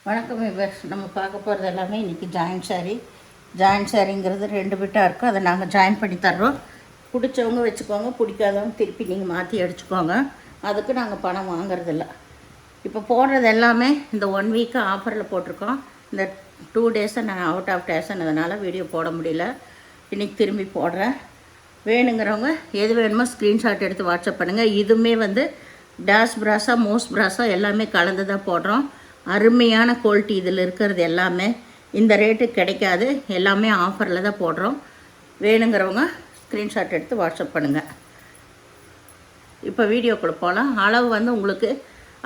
வணக்கம் விவர்ஸ். நம்ம பார்க்க போகிறது எல்லாமே இன்றைக்கி ஜாயின்ட் சாரிங்கிறது 2 பிட்டாக இருக்கும். அதை நாங்கள் ஜாயின் பண்ணி தர்றோம். பிடிச்சவங்க வச்சுக்கோங்க, பிடிக்காதவங்க திருப்பி நீங்கள் மாற்றி அடிச்சுக்கோங்க. அதுக்கு நாங்கள் பணம் வாங்குறதில்ல. இப்போ போடுறது எல்லாமே இந்த 1 வீக்கு ஆஃபரில் போட்டிருக்கோம். இந்த 2 டேஸை நான் அவுட் ஆஃப் ஸ்டேஷன், அதனால் வீடியோ போட முடியல. இன்றைக்கி திரும்பி போடுறேன். வேணுங்கிறவங்க எது வேணுமோ ஸ்க்ரீன்ஷாட் எடுத்து வாட்ஸ்அப் பண்ணுங்கள். இதுவுமே டேஷ் ப்ராஸா மோஸ் ப்ராஸா எல்லாமே கலந்து தான் போடுறோம். அருமையான குவாலிட்டி இதில் இருக்கிறது எல்லாமே இந்த ரேட்டு கிடைக்காது. எல்லாமே ஆஃபரில் தான் போடுறோம். வேணுங்கிறவங்க ஸ்க்ரீன்ஷாட் எடுத்து வாட்ஸ்அப் பண்ணுங்கள். இப்போ வீடியோக்குள்ளே போகலாம். அளவு உங்களுக்கு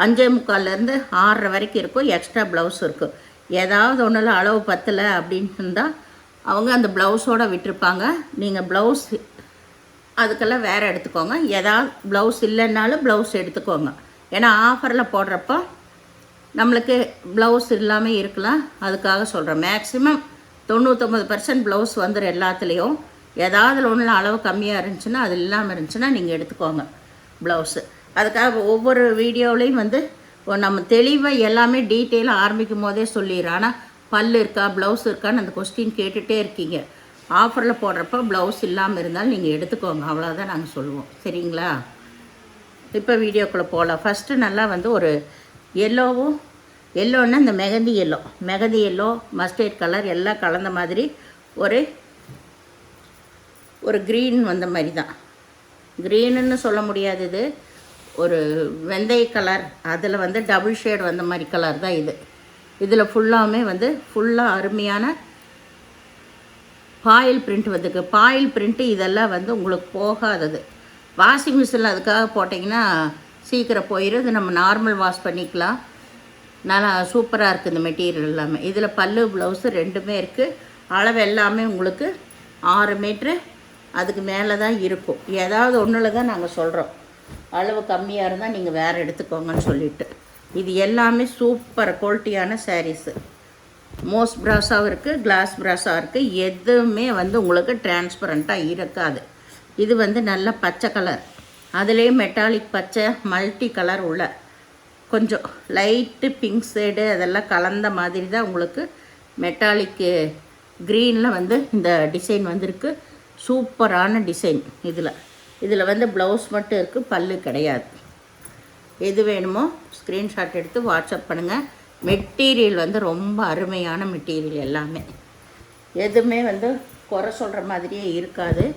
5:45 6:30 வரைக்கும் இருக்கும். எக்ஸ்ட்ரா ப்ளவுஸ் இருக்கும். ஏதாவது ஒன்றில் அளவு பத்தலை அப்படின்னு இருந்தால் அவங்க அந்த ப்ளவுஸோடு விட்டுருப்பாங்க. நீங்கள் ப்ளவுஸ் அதுக்கெல்லாம் வேறு எடுத்துக்கோங்க. ஏதாவது ப்ளவுஸ் இல்லைன்னாலும் ப்ளவுஸ் எடுத்துக்கோங்க. ஏன்னா ஆஃபரில் போடுறப்போ நம்மளுக்கு ப்ளவுஸ் இல்லாமல் இருக்கலாம். அதுக்காக சொல்கிறேன். மேக்ஸிமம் 99% ப்ளவுஸ் வந்துடும் எல்லாத்துலேயும். ஏதாவது ஒன்றில் அளவு கம்மியாக இருந்துச்சுன்னா, அது இல்லாமல் இருந்துச்சுன்னா நீங்கள் எடுத்துக்கோங்க ப்ளவுஸு. அதுக்காக ஒவ்வொரு வீடியோவிலையும் நம்ம தெளிவாக எல்லாமே டீட்டெயிலாக ஆரம்பிக்கும் போதே சொல்லிடுறோம். ஆனால் பல் இருக்கா ப்ளவுஸ் இருக்கான்னு அந்த கொஸ்டின் கேட்டுகிட்டே இருக்கீங்க. ஆஃபரில் போடுறப்போ ப்ளவுஸ் இல்லாமல் இருந்தாலும் நீங்கள் எடுத்துக்கோங்க. அவ்வளோதான் நாங்கள் சொல்லுவோம். சரிங்களா? இப்போ வீடியோக்குள்ளே போகலாம். ஃபஸ்ட்டு நல்லா ஒரு எல்லோன்னா இந்த மெகந்தி எல்லோ மஸ்டர்ட் கலர் எல்லாம் கலந்த மாதிரி ஒரு க்ரீன் வந்த மாதிரி தான். க்ரீனுன்னு சொல்ல முடியாது. இது ஒரு வெந்தய கலர், அதில் டபுள் ஷேட் வந்த மாதிரி கலர் தான் இது. இதில் ஃபுல்லாமே ஃபுல்லாக அருமையான பாயில் பிரிண்ட் வந்துருக்கு. பாயில் பிரிண்ட்டு இதெல்லாம் உங்களுக்கு போகாதது. வாஷிங் மிஷினில் அதுக்காக போட்டிங்கன்னா சீக்கிரம் போயிடும். இது நம்ம நார்மல் வாஷ் பண்ணிக்கலாம். நல்லா சூப்பராக இருக்குது இந்த மெட்டீரியல் எல்லாமே. இதில் பல்லு ப்ளவுஸு 2மே இருக்குது. அளவு எல்லாமே உங்களுக்கு 6 மீட்ரு அதுக்கு மேலே தான் இருக்கும். ஏதாவது ஒன்றில் தான் நாங்கள் சொல்கிறோம். அளவு கம்மியாக இருந்தால் நீங்கள் வேறு எடுத்துக்கோங்கன்னு சொல்லிவிட்டு. இது எல்லாமே சூப்பர் குவாலிட்டியான சாரீஸு. மோஸ் ப்ராஸாகவும் இருக்குது, கிளாஸ் ப்ராஸாக இருக்குது. எதுவுமே உங்களுக்கு டிரான்ஸ்பரண்ட்டாக இருக்காது. இது நல்ல பச்சை கலர், அதுலேயே மெட்டாலிக் பச்சை, மல்டி கலர் உள்ள கொஞ்சம் லைட்டு பிங்க் ஷேடு அதெல்லாம் கலந்த மாதிரி தான் உங்களுக்கு மெட்டாலிக்கு க்ரீனில் இந்த டிசைன் வந்திருக்கு. சூப்பரான டிசைன். இதில் ப்ளவுஸ் மட்டும் இருக்குது, பல்லு கிடையாது. எது வேணுமோ ஸ்க்ரீன்ஷாட் எடுத்து வாட்ஸ்அப் பண்ணுங்கள். மெட்டீரியல் ரொம்ப அருமையான மெட்டீரியல். எல்லாமே எதுவுமே குறை சொல்கிற மாதிரியே இருக்காது.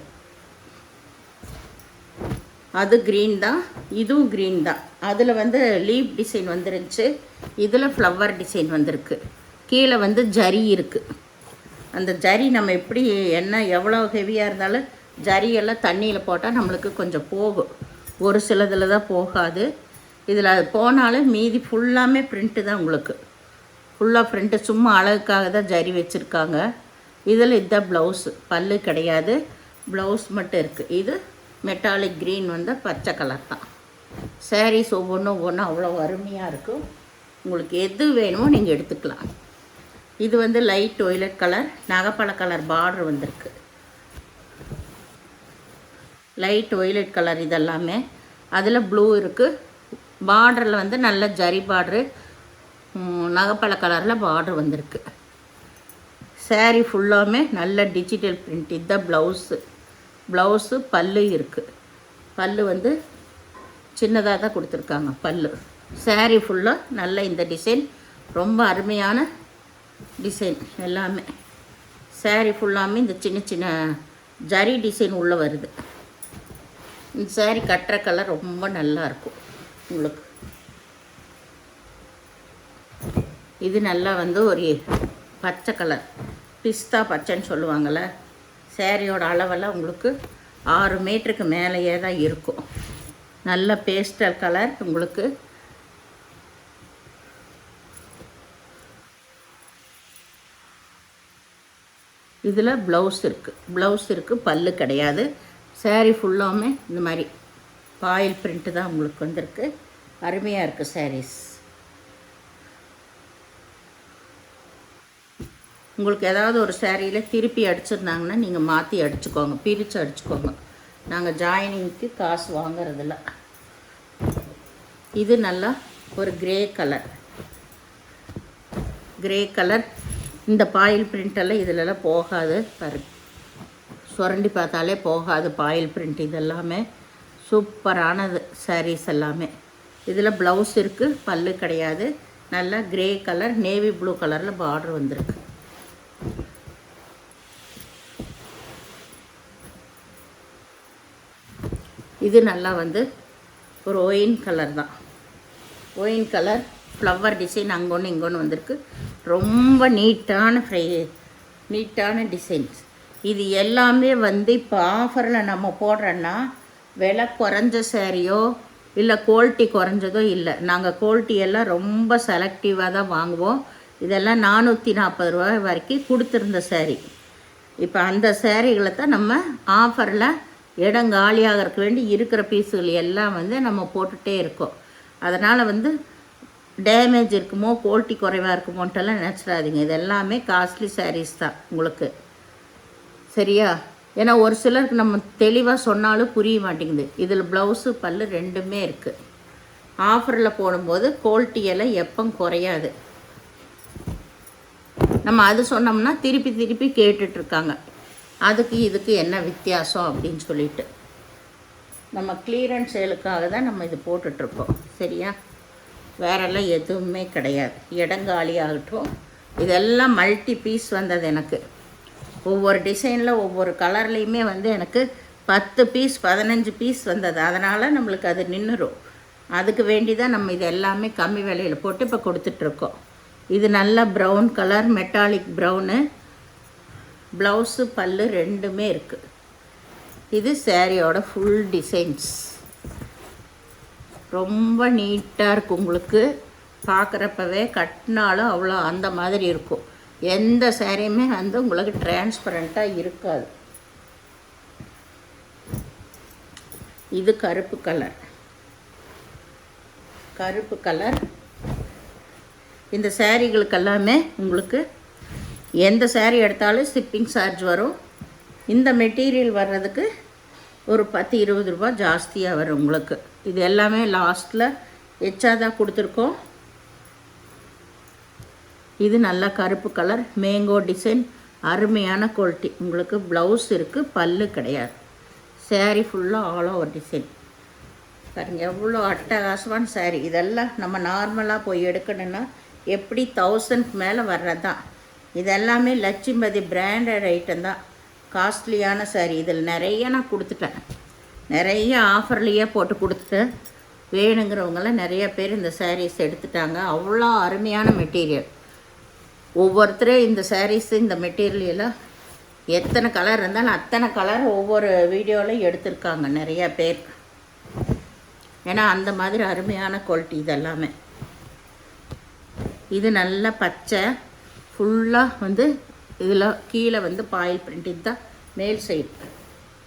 அது க்ரீன் தான், இதுவும் க்ரீன் தான். அதில் லீப் டிசைன் வந்துருந்துச்சு. இதில் ஃப்ளவர் டிசைன் வந்திருக்கு. கீழே ஜரி இருக்குது. அந்த ஜரி நம்ம எப்படி எவ்வளோ ஹெவியாக இருந்தாலும் ஜரியெல்லாம் தண்ணியில் போட்டால் நம்மளுக்கு கொஞ்சம் போகும். ஒரு சிலதில் தான் போகாது. இதில் அது போனாலும் மீதி ஃபுல்லாமே ப்ரிண்ட்டு தான் உங்களுக்கு. ஃபுல்லாக ப்ரிண்ட்டு, சும்மா அழகுக்காக தான் ஜரி வச்சுருக்காங்க. இதில் இதுதான் ப்ளவுஸு. பல்லு கிடையாது, ப்ளவுஸ் மட்டும் இருக்குது. இது மெட்டாலிக் க்ரீன் பச்சை கலர் தான். சாரீஸ் ஒவ்வொன்றும் அவ்வளோ அருமையாக இருக்கும். உங்களுக்கு எது வேணுமோ நீங்கள் எடுத்துக்கலாம். இது லைட் ஒய்லட் கலர், நகைப்பழ கலர் பார்டர் வந்திருக்கு. லைட் ஒய்லட் கலர் இதெல்லாமே. அதில் ப்ளூ இருக்குது. பார்டரில் நல்ல ஜரி பார்டரு, நகைப்பழ கலரில் பார்டர் வந்திருக்கு. சாரீ ஃபுல்லாமே நல்ல டிஜிட்டல் பிரிண்ட். இதுதான் ப்ளவுஸு பல்லு இருக்குது. பல்லு சின்னதாக தான் கொடுத்துருக்காங்க பல்லு. சாரீ ஃபுல்லாக நல்ல இந்த டிசைன் ரொம்ப அருமையான டிசைன். எல்லாமே சாரீ ஃபுல்லாமே இந்த சின்ன சின்ன ஜரி டிசைன் உள்ளே வருது. இந்த சாரீ கட்டுற கலர் ரொம்ப நல்லாயிருக்கும் உங்களுக்கு. இது நல்லா ஒரு பச்சை கலர், பிஸ்தா பச்சைன்னு சொல்லுவாங்கள்ல. சாரியோட அளவெல்லாம் உங்களுக்கு 6 மீட்டருக்கு மேலேயே தான் இருக்கும். நல்ல பேஸ்டல் கலர் உங்களுக்கு. இதில் ப்ளவுஸ் இருக்குது, பல்லு கிடையாது. சாரீ ஃபுல்லாமே இந்த மாதிரி பாயில் பிரிண்ட்டு தான் உங்களுக்கு வந்திருக்கு. அருமையாக இருக்குது சாரீஸ். உங்களுக்கு ஏதாவது ஒரு சாரியில் திருப்பி அடிச்சிருந்தாங்கன்னா நீங்கள் மாற்றி அடிச்சுக்கோங்க, பிரித்து அடிச்சுக்கோங்க. நாங்கள் ஜாயினிங்க்கு காசு வாங்குறதில்ல. இது நல்லா ஒரு கிரே கலர். Grey colour. இந்த பாயில் பிரிண்டெல்லாம் இதிலெல்லாம் போகாது பாரு, சுரண்டி பார்த்தாலே போகாது பாயில் பிரிண்ட். இதெல்லாமே சூப்பரானது சாரீஸ் எல்லாமே. இதில் ப்ளவுஸ் இருக்குது, பல்லு கிடையாது. நல்லா கிரே கலர் நேவி ப்ளூ கலரில் பார்டர் வந்திருக்கு. இது நல்லா வந்து ஒரு ஒயின் கலர் தான். ஒயின் கலர் ஃப்ளவர் டிசைன் அங்கே ஒன்று இங்கே ஒன்று வந்திருக்கு. ரொம்ப நீட்டான டிசைன்ஸ். இது எல்லாமே வந்து இப்போ ஆஃபரில் நம்ம போடுறோன்னா விலை குறைஞ்ச சாரியோ இல்லை குவாலிட்டி குறைஞ்சதோ இல்லை. நாங்கள் குவாலிட்டி எல்லாம் ரொம்ப செலக்டிவாக தான் வாங்குவோம். இதெல்லாம் 440 ரூபா வரைக்கும் கொடுத்துருந்த சாரீ. இப்போ அந்த சாரீகளை தான் நம்ம ஆஃபரில் இடம் காலியாகிறதுக்கு வேண்டி இருக்கிற பீஸுகள் எல்லாம் வந்து நம்ம போட்டுகிட்டே இருக்கோம். அதனால் வந்து டேமேஜ் இருக்குமோ குவாலிட்டி குறைவாக இருக்குமோன்ட்டெல்லாம் நினச்சிடாதீங்க. இது எல்லாமே காஸ்ட்லி சாரீஸ் தான் உங்களுக்கு, சரியா? ஏன்னா ஒரு சிலருக்கு நம்ம தெளிவாக சொன்னாலும் புரிய மாட்டேங்குது. இதில் ப்ளவுஸு பல்லு ரெண்டுமே இருக்குது. ஆஃபரில் போடும்போது குவாலிட்டியெல்லாம் எப்போ குறையாது. நம்ம அது சொன்னோம்னா திருப்பி கேட்டுட்ருக்காங்க, அதுக்கு இதுக்கு என்ன வித்தியாசம் அப்படின்னு சொல்லிட்டு. நம்ம கிளியரன்ஸ் சேலுக்காக தான் நம்ம இது போட்டுட்ருக்கோம், சரியா? வேறெல்லாம் எதுவுமே கிடையாது. இடங்காலி ஆகட்டும். இதெல்லாம் மல்டி பீஸ் வந்தது எனக்கு. ஒவ்வொரு டிசைனில் ஒவ்வொரு கலர்லேயுமே வந்து எனக்கு 10 பீஸ் 15 பீஸ் வந்தது. அதனால் நம்மளுக்கு அது நின்றுடும். அதுக்கு வேண்டி தான் நம்ம இது எல்லாமே கம்மி விலையில் போட்டு இப்போ கொடுத்துட்ருக்கோம். இது நல்ல brown colour, metallic brown. Blouse பல்லு ரெண்டுமே இருக்குது. இது சாரியோட ஃபுல் டிசைன்ஸ். ரொம்ப நீட்டாக இருக்கும். உங்களுக்கு பார்க்குறப்பவே கட்டினாலும் அவ்வளோ அந்த மாதிரி இருக்கும். எந்த சாரியுமே வந்து உங்களுக்கு டிரான்ஸ்பரண்ட்டாக இருக்காது. இது கருப்பு கலர். இந்த சாரிகளுக்கு எல்லாமே உங்களுக்கு எந்த சாரீ எடுத்தாலும் ஷிப்பிங் சார்ஜ் வரும். இந்த மெட்டீரியல் வர்றதுக்கு ஒரு 10-20 ரூபா ஜாஸ்தியாக வரும் உங்களுக்கு. இது எல்லாமே லாஸ்ட்டில் எச்சாதான் கொடுத்துருக்கோம். இது நல்ல கருப்பு கலர் மேங்கோ டிசைன், அருமையான குவாலிட்டி. உங்களுக்கு ப்ளவுஸ் இருக்குது, பல்லு கிடையாது. சாரீ ஃபுல்லாக ஆல் ஓவர் டிசைன். பாருங்கள் எவ்வளோ அட்டகாசமான சாரீ. இதெல்லாம் நம்ம நார்மலாக போய் எடுக்கணுன்னா எப்படி 1000க்கு மேலே வர்றது தான். இதெல்லாமே லட்சுமதி பிராண்டட் ஐட்டம் தான், காஸ்ட்லியான சாரீ. இதில் நிறைய நான் கொடுத்துட்டேன், நிறைய ஆஃபர்லேயே போட்டு கொடுத்துட்டேன். வேணுங்கிறவங்களாம் நிறைய பேர் இந்த சாரீஸ் எடுத்துட்டாங்க. அவ்வளோ அருமையான மெட்டீரியல். ஒவ்வொருத்தரும் இந்த சாரீஸு இந்த மெட்டீரியல் எல்லாம் எத்தனை கலர் இருந்தாலும் அத்தனை கலர் ஒவ்வொரு வீடியோவில் எடுத்திருக்காங்க நிறையா பேர். ஏன்னா அந்த மாதிரி அருமையான குவாலிட்டி இதெல்லாமே. இது நல்ல பச்சை ஃபுல்லாக வந்து இதில் கீழே வந்து பாயில் பிரிண்ட். இதுதான்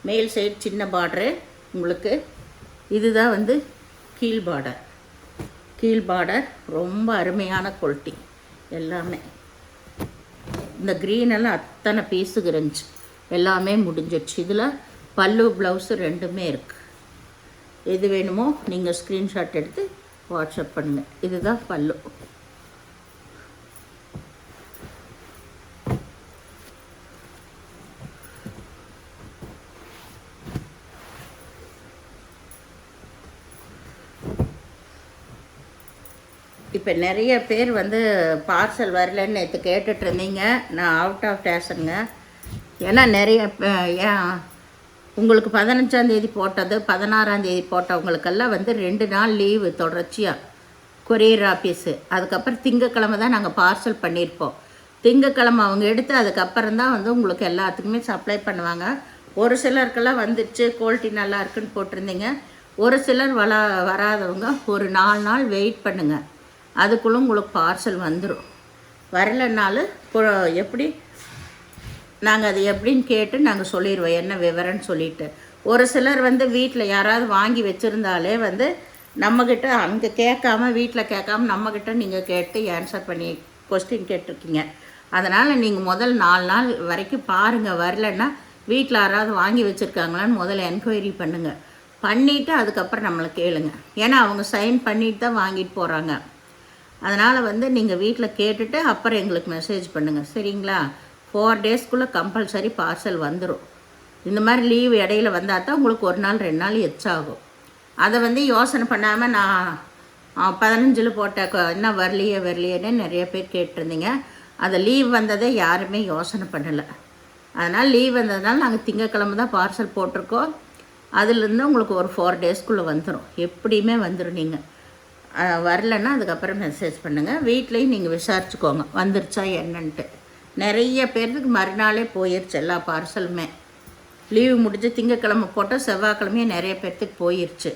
மேல் சைடு சின்ன பார்டரு உங்களுக்கு. இதுதான் வந்து கீழ் பார்டர். ரொம்ப அருமையான குவாலிட்டி எல்லாமே. இந்த க்ரீனெல்லாம் அத்தனை பீஸுக்கு இருந்துச்சு, எல்லாமே முடிஞ்சிடுச்சு. இதில் பல்லு ப்ளவுஸு ரெண்டுமே இருக்குது. எது வேணுமோ நீங்கள் ஸ்க்ரீன்ஷாட் எடுத்து வாட்ஸ்அப் பண்ணுங்கள். இதுதான் பல்லு. இப்போ நிறைய பேர் வந்து பார்சல் வரலன்னு நேற்று கேட்டுட்டு இருந்தீங்க. நான் அவுட் ஆஃப் ஸ்டேஷனுங்க. ஏன்னா நிறைய ஏன் உங்களுக்கு 15ஆந்தேதி போட்டது 16ஆந்தேதி போட்டவங்களுக்கெல்லாம் வந்து 2 நாள் லீவு தொடர்ச்சியாக கொரியர் ஆஃபீஸு. அதுக்கப்புறம் திங்கக்கிழமை தான் நாங்கள் பார்சல் பண்ணியிருப்போம். திங்கக்கிழமை அவங்க எடுத்து அதுக்கப்புறம் தான் வந்து உங்களுக்கு எல்லாத்துக்குமே சப்ளை பண்ணுவாங்க. ஒரு சிலருக்கெல்லாம் வந்துடுச்சு, குவாலிட்டி நல்லா இருக்குன்னு போட்டிருந்தீங்க. ஒரு சிலர் வராதவங்க ஒரு 4 நாள் வெயிட் பண்ணுங்கள், அதுக்குள்ளே உங்களுக்கு பார்சல் வந்துடும். வரலைன்னாலும் எப்படி நாங்கள் அது எப்படின்னு கேட்டு நாங்கள் சொல்லிடுவோம் என்ன விவரம்னு சொல்லிவிட்டு. ஒரு சிலர் வந்து வீட்டில் யாராவது வாங்கி வச்சுருந்தாலே வந்து நம்மக்கிட்ட அங்கே கேட்காம வீட்டில் கேட்காம நம்மக்கிட்ட நீங்கள் கேட்டு ஆன்சர் பண்ணி கொஸ்டின் கேட்டிருக்கீங்க. அதனால் நீங்கள் முதல் 4 நாள் வரைக்கும் பாருங்கள். வரலைன்னா வீட்டில் யாராவது வாங்கி வச்சுருக்காங்களான்னு முதல்ல என்கொயரி பண்ணுங்கள். பண்ணிவிட்டு அதுக்கப்புறம் நம்மளை கேளுங்க. ஏன்னா அவங்க சைன் பண்ணிட்டு தான் வாங்கிட்டு போகிறாங்க. அதனால் வந்து நீங்கள் வீட்டில் கேட்டுட்டு அப்புறம் எங்களுக்கு மெசேஜ் பண்ணுங்கள், சரிங்களா? 4 டேஸ்க்குள்ளே கம்பல்சரி பார்சல் வந்துடும். இந்த மாதிரி லீவ் இடையில வந்தால் தான் உங்களுக்கு 1 நாள் 2 நாள் எச்சாகும். அதை வந்து யோசனை பண்ணாமல் நான் 15 போட்ட என்ன வரலையேன்னு நிறைய பேர் கேட்டிருந்தீங்க. அதை லீவ் வந்ததை யாருமே யோசனை பண்ணலை. அதனால் லீவ் வந்ததுனால நாங்கள் திங்கக்கிழமை தான் பார்சல் போட்டிருக்கோம். அதுலேருந்து உங்களுக்கு ஒரு 4 டேஸ்க்குள்ளே வந்துடும், எப்படியுமே வந்துடும். நீங்கள் வரலைன்னா அதுக்கப்புறம் மெசேஜ் பண்ணுங்கள். வீட்லேயும் நீங்கள் விசாரிச்சுக்கோங்க வந்துருச்சா என்னன்ட்டு. நிறைய பேர்த்துக்கு மறுநாளே போயிடுச்சு எல்லா பார்சலுமே. லீவு முடிஞ்சு திங்கக்கிழமை போட்டால் செவ்வாய்க்கிழமையே நிறைய பேர்த்துக்கு போயிடுச்சு.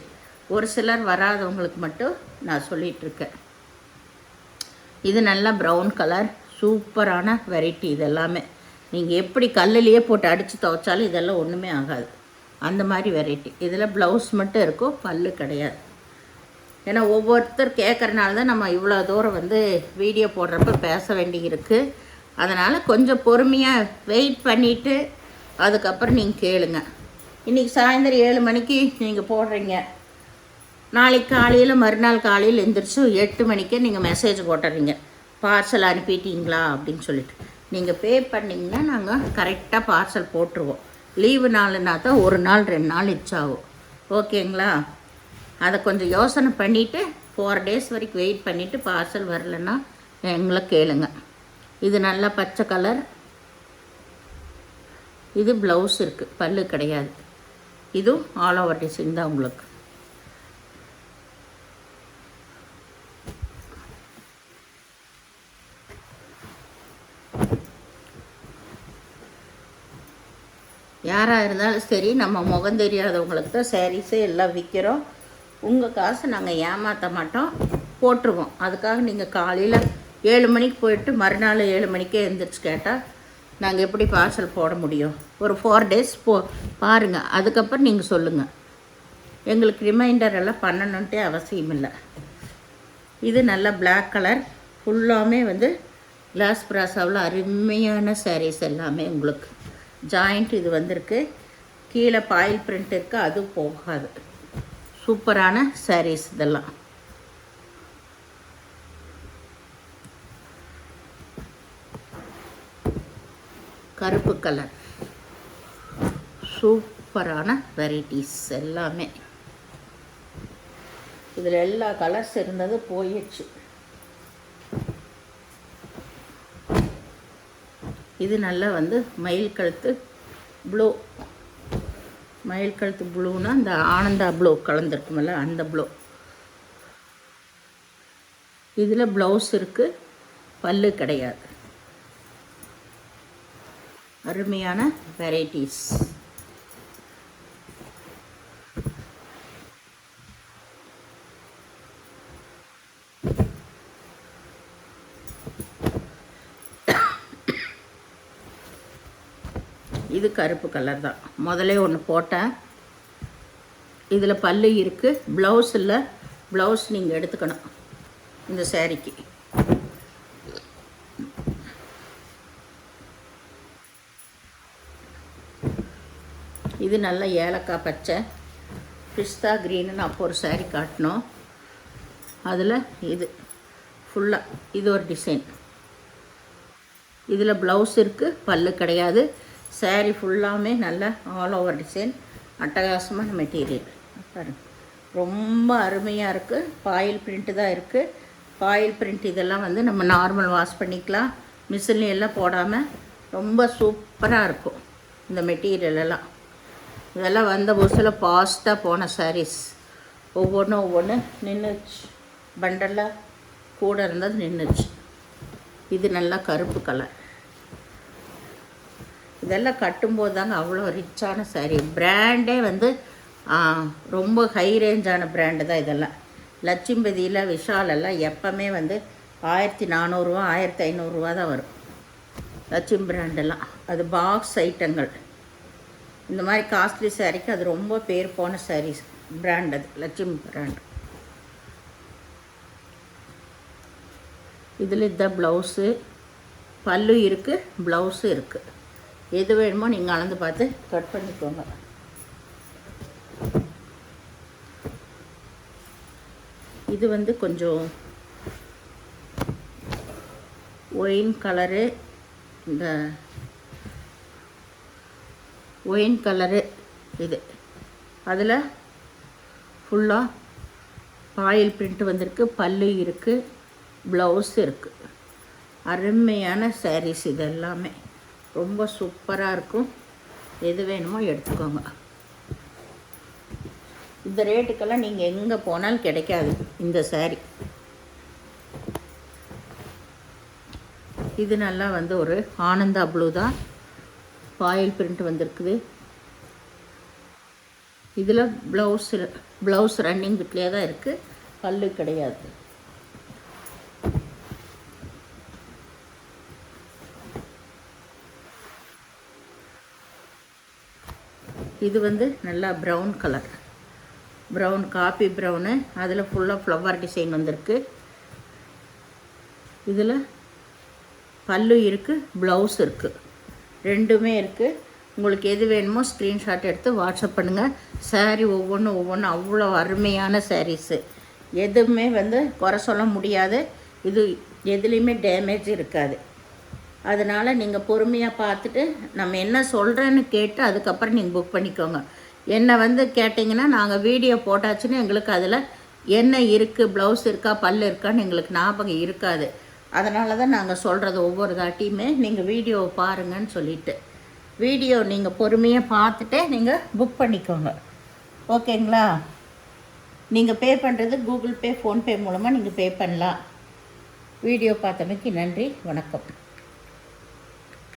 ஒரு சிலர் வராதவங்களுக்கு மட்டும் நான் சொல்லிகிட்ருக்கேன். இது நல்லா ப்ரௌன் கலர், சூப்பரான வெரைட்டி. இது எல்லாமே நீங்கள் எப்படி கல்லுலேயே போட்டு அடித்து துவைச்சாலும் இதெல்லாம் ஒன்றுமே ஆகாது, அந்த மாதிரி வெரைட்டி. இதில் ப்ளவுஸ் மட்டும் இருக்கும், பல்லு கிடையாது. ஏன்னா ஒவ்வொருத்தர் கேட்குறனால தான் நம்ம இவ்வளோ தூரம் வந்து வீடியோ போடுறப்ப பேச வேண்டி இருக்குது. அதனால் கொஞ்சம் பொறுமையாக வெயிட் பண்ணிவிட்டு அதுக்கப்புறம் நீங்கள் கேளுங்க. இன்றைக்கி சாயந்தரம் 7 மணிக்கு நீங்கள் போடுறீங்க, நாளைக்கு காலையில் மறுநாள் காலையில் எழுந்திரிச்சு 8 மணிக்கே நீங்கள் மெசேஜ் போட்டுறீங்க, பார்சல் அனுப்பிட்டீங்களா அப்படின்னு சொல்லிட்டு. நீங்கள் பே பண்ணிங்கன்னா நாங்கள் கரெக்டாக பார்சல் போட்டுருவோம். லீவு நாளுன்னா தான் 1 நாள் 2 நாள் இச்சாகும், ஓகேங்களா? அதை கொஞ்சம் யோசனை பண்ணிவிட்டு 4 டேஸ் வரைக்கும் வெயிட் பண்ணிவிட்டு பார்சல் வரலன்னா எங்களை கேளுங்க. இது நல்லா பச்சை கலர். இது ப்ளவுஸ் இருக்குது, பல்லு கிடையாது. இதுவும் ஆல் ஓவர் டிசைன் தான் உங்களுக்கு. யாராக இருந்தாலும் சரி, நம்ம முகம் தெரியாதவங்களுக்கு தான் சாரீஸே எல்லாம் விற்கிறோம். உங்கள் காசை நாங்கள் ஏமாற்ற மாட்டோம், போட்டுருவோம். அதுக்காக நீங்கள் காலையில் 7 மணிக்கு போயிட்டு மறுநாள் 7 மணிக்கே எழுந்திரிச்சு கேட்டால் நாங்கள் எப்படி பார்சல் போட முடியும்? ஒரு 4 டேஸ் பாருங்கள், அதுக்கப்புறம் நீங்கள் சொல்லுங்கள். எங்களுக்கு ரிமைண்டர் எல்லாம் பண்ணணுன்ட்டே அவசியம் இல்லை. இது நல்ல பிளாக் கலர், ஃபுல்லாமே வந்து கிளாஸ் பிராஸாவில் அருமையான சாரீஸ் எல்லாமே உங்களுக்கு. ஜாயிண்ட் இது வந்திருக்கு, கீழே பாயில் பிரிண்ட் இருக்குது, அதுவும் போகாது. சூப்பரான சாரீஸ் இதெல்லாம். கருப்பு கலர், சூப்பரான வெரைட்டிஸ் எல்லாமே. இதில் எல்லா கலர்ஸ் இருந்தது போயிடுச்சு. இது நல்லா வந்து மயில் கழுத்து ப்ளூ. மயில் கழுத்து ப்ளூனா இந்த ஆனந்தா ப்ளூ கலந்துருக்குமில்ல, அந்த ப்ளூ. இதில் ப்ளவுஸ் இருக்குது, பல்லு கிடையாது. அருமையான வெரைட்டிஸ். இது கருப்பு கலர் தான், முதலே ஒன்று போட்டேன். இதில் பல்லு இருக்குது, ப்ளவுஸ் இல்லை. ப்ளவுஸ் நீங்கள் எடுத்துக்கணும் இந்த சாரீக்கு. இது நல்ல ஏலக்காய் பச்சை, பிஸ்தா க்ரீனுன்னு அப்போ ஒரு சாரீ காட்டினோம். அதில் இது ஃபுல்லாக இது ஒரு டிசைன். இதில் ப்ளவுஸ் இருக்குது, பல்லு கிடையாது. சாரீ ஃபுல்லாமே நல்ல ஆல் ஓவர் டிசைன், அட்டகாசமான மெட்டீரியல். பாருங்கள், ரொம்ப அருமையாக இருக்குது. பாயில் பிரிண்ட்டு தான் இருக்குது. பாயில் பிரிண்ட் இதெல்லாம் வந்து நம்ம நார்மல் வாஷ் பண்ணிக்கலாம், மிஷின்ல எல்லாம் போடாமல். ரொம்ப சூப்பராக இருக்கும் இந்த மெட்டீரியல் எல்லாம். இதெல்லாம் வந்த புதுசில் ஃபாஸ்ட்டாக போன சாரீஸ். ஒவ்வொன்று நின்றுச்சு, பண்டலாக கூட இருந்தது நின்றுச்சு. இது நல்லா கருப்பு கலர். இதெல்லாம் கட்டும்போது தாங்க அவ்வளோ ரிச்சான சாரீ. பிராண்டே வந்து ரொம்ப ஹை ரேஞ்சான பிராண்டு தான் இதெல்லாம். லட்சுமிபதியில் விஷாலெல்லாம் எப்போவுமே வந்து 1400 ரூபா 1500 ரூபா தான் வரும் லட்சுமி பிராண்டெல்லாம். அது பாக்ஸ் ஐட்டங்கள். இந்த மாதிரி காஸ்ட்லி சாரீக்கு அது ரொம்ப பேர் போன சாரீஸ் பிராண்ட், அது லட்சுமி பிராண்ட். இதில் இதுதான் ப்ளவுஸு, பல்லு இருக்குது, ப்ளவுஸு இருக்குது. எது வேணுமோ நீங்கள் அளந்து பார்த்து கட் பண்ணிக்கோங்க. இது வந்து கொஞ்சம் ஒயின் கலரு, இந்த ஒயின் கலரு இது. அதில் ஃபுல்லாக பாயில் பிரிண்ட் வந்திருக்கு, பல்லு இருக்குது, ப்ளவுஸ் இருக்குது. அருமையான சாரீஸ் இது எல்லாமே. ரொம்ப சூப்பராக இருக்கும். எது வேணுமோ எடுத்துக்கோங்க. இந்த ரேட்டுக்கெல்லாம் நீங்கள் எங்கே போனாலும் கிடைக்காது இந்த சாரீ. இது நல்லா வந்து ஒரு ஆனந்தா ப்ளூ தான், பாயில் பிரிண்ட் வந்திருக்குது. இதில் ப்ளவுஸ் ரன்னிங் பிட்லேயே தான் இருக்குது, பல்லு கிடையாது. இது வந்து நல்லா brown colour, brown coffee brown. அதில் ஃபுல்லாக ஃப்ளவர் டிசைன் வந்திருக்கு. இதில் பல்லு இருக்குது, ப்ளவுஸ் இருக்குது, ரெண்டுமே இருக்குது. உங்களுக்கு எது வேணுமோ ஸ்க்ரீன்ஷாட் எடுத்து வாட்ஸ்அப் பண்ணுங்கள். சாரீ ஒவ்வொன்றும் அவ்வளோ அருமையான சாரீஸு. எதுவுமே வந்து குறை சொல்ல முடியாது. இது எதுலேயுமே டேமேஜ் இருக்காது. அதனால் நீங்கள் பொறுமையாக பார்த்துட்டு நம்ம என்ன சொல்கிறேன்னு கேட்டு அதுக்கப்புறம் நீங்கள் புக் பண்ணிக்கோங்க. என்னை வந்து கேட்டிங்கன்னா நாங்கள் வீடியோ போட்டாச்சுன்னு எங்களுக்கு அதில் என்ன இருக்குது, ப்ளவுஸ் இருக்கா, பல்லு இருக்கான்னு எங்களுக்கு ஞாபகம் இருக்காது. அதனால தான் நாங்கள் சொல்கிறது ஒவ்வொரு தாட்டியுமே நீங்கள் வீடியோவை பாருங்கன்னு சொல்லிவிட்டு. வீடியோ நீங்கள் பொறுமையாக பார்த்துட்டு நீங்கள் புக் பண்ணிக்கோங்க. ஓகேங்களா? நீங்கள் பே பண்ணுறது கூகுள் பே, ஃபோன்பே மூலமாக நீங்கள் பே பண்ணலாம். வீடியோ பார்த்தமைக்கு நன்றி. வணக்கம்.